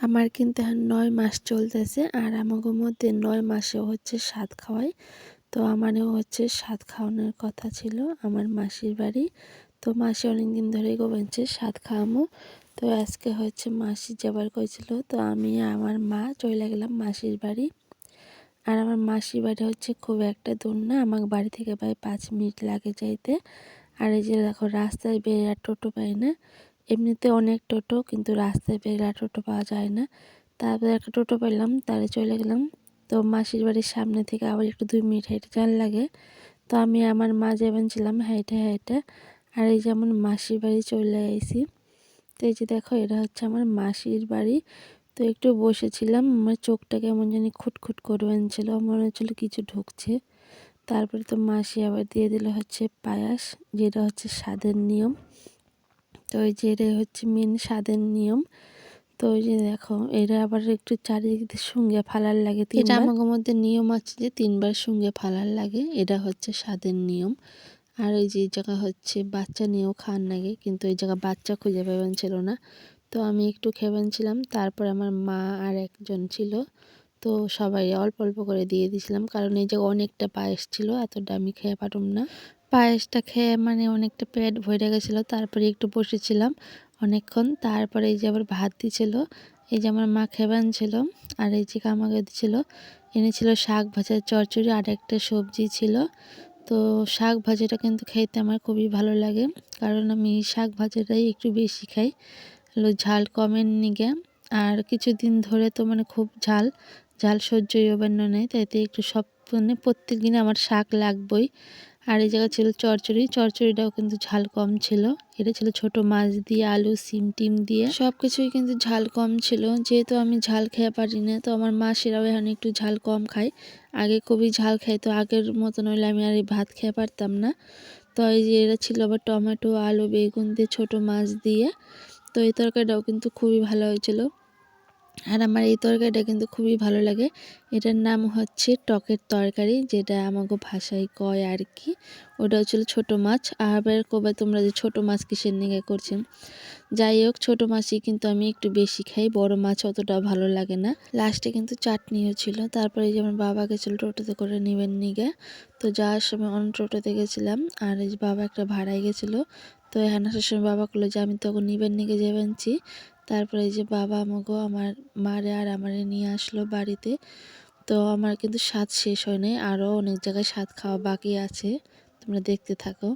আমার কিন্তু এখন ৯ মাস চলতেছে আর আমাগো মধ্যে ৯ মাসেও হচ্ছে সাধ খাওয়াই। তো আমারও হচ্ছে সাধ খাওয়ানোর কথা ছিল আমার মাসির বাড়ি। তো মাসি অনেকদিন ধরেই বলছে সাধ খাওয়ামো। তো আজকে হচ্ছে মাসি যাবার কইছিল, তো আমি আমার মা চলে গেলাম মাসির বাড়ি। আর আমার মাসির বাড়ি হচ্ছে খুব একটা দূর না, আমার বাড়ি থেকে প্রায় ৫ মিনিট লাগে যাইতে। আর এই যে দেখো রাস্তায় বের আর টোটো পাই না, এমনিতে অনেক টোটো, কিন্তু রাস্তায় বের আর টোটো পাওয়া যায় না। তারপরে একটা টোটো পেলাম, তারে চলে গেলাম। তো মাসির বাড়ির সামনে থেকে আবার একটু 2 মিনিট হেঁটে যাওয়ার লাগে। তো আমি আমার মা যাবেন ছিলাম হেঁটে হেঁটে। আর এই যেমন মাসির বাড়ি চলে আইছি। তো এই যে দেখো এটা হচ্ছে আমার মাসির বাড়ি। তো একটু বসেছিলাম, আমার চোখটা কেমন জানি খুটখুট করবেন ছিল, মনে হচ্ছিল কিছু ঢুকছে। তারপরে তো মাসি আবার দিয়ে দিল হচ্ছে পায়াস, যেটা হচ্ছে স্বাদের নিয়ম। তো ওই যে এটা হচ্ছে মেন স্বাদের নিয়ম। তো ওই যে দেখো এটা আবার একটু চারিদিকে সঙ্গে ফালার লাগে 3 বার। এটা আমাদের মধ্যে নিয়ম আছে যে 3 বার সঙ্গে ফালার লাগে, এটা হচ্ছে স্বাদের নিয়ম। আর ওই যে জায়গা হচ্ছে বাচ্চা নিয়েও খাওয়ার লাগে, কিন্তু ওই জায়গা বাচ্চা খুঁজে পাবেন ছিল না। তো আমি একটু খেবেন ছিলাম, তারপর আমার মা আর একজন ছিল। তো সবাই অল্প অল্প করে দিয়ে দিয়েছিলাম, কারণ এই যে অনেকটা পায়েস ছিল, এতটা আমি খেয়ে পারুম না। পায়েসটা খেয়ে মানে অনেকটা পেট ভরে গেছিলো। তারপরে একটু বসেছিলাম অনেকক্ষণ, তারপরে এই যে আবার ভাত দিছিল। এই যে আমার মা খেবেন ছিল, আর এই যে আমাকে দিছিল, এনেছিল শাক ভাজার চচ্চড়ি আর একটা সবজি ছিল। তো শাক ভাজাটা কিন্তু খেতে আমার খুবই ভালো লাগে, কারণ আমি শাক ভাজাটাই একটু বেশি খাই, হলো ঝাল কমের নিগে। আর কিছুদিন ধরে তো মানে খুব ঝাল ঝাল সহ্যই হবার নেই, তাইতে একটু সব মানে প্রত্যেক দিন আমার শাক লাগবেই। আর এই জায়গা ছিল চচ্চড়িটাও কিন্তু ঝাল কম ছিল। এটা ছিল ছোট মাছ দিয়ে আলু সিম টিম দিয়ে, সব কিছুই কিন্তু ঝাল কম ছিল। যেহেতু আমি ঝাল খেয়ে পারি না, তো আমার মাসিরাও এখন একটু ঝাল কম খায়। আগে খুবই ঝাল খাই, তো আগের মতন হইলে আমি আর এই ভাত খেয়ে পারতাম না। তো এই যে এটা ছিল আবার টমেটো আলু বেগুন দিয়ে ছোট মাছ দিয়ে। তো এই তরকারিটাও কিন্তু খুবই ভালো হয়েছিল। আর আমার এই তরকারিটা কিন্তু খুবই ভালো লাগে। এটার নাম হচ্ছে টকের তরকারি, যেটা আমাকে ভাষায় কয় আর কি। ওটা হচ্ছিল ছোট মাছ। আবার কবে তোমরা যে ছোট মাছ কিসের নিগে করছেন, যাই হোক ছোট মাছই কিন্তু আমি একটু বেশি খাই, বড় মাছ অতটা ভালো লাগে না। লাস্টে কিন্তু চাটনিও ছিল। তারপরে যে আমার বাবা গেছিলো টোটোতে করে নিবেন নিগে। তো যাওয়ার সময় অন্য টোটোতে গেছিলাম, আর এই যে বাবা একটা ভাড়ায় গেছিলো। তো এখানে আসার সময় বাবা করলো যে আমি তখন নিবেন নিগে যাবেনছি। তারপরে এই যে বাবা আমাকে আমার মারে আর আমারে নিয়ে আসলো বাড়িতে। তো আমার কিন্তু স্বাদ শেষ হয় নাই, আরও অনেক জায়গায় স্বাদ খাওয়া বাকি আছে, তোমরা দেখতে থাকো।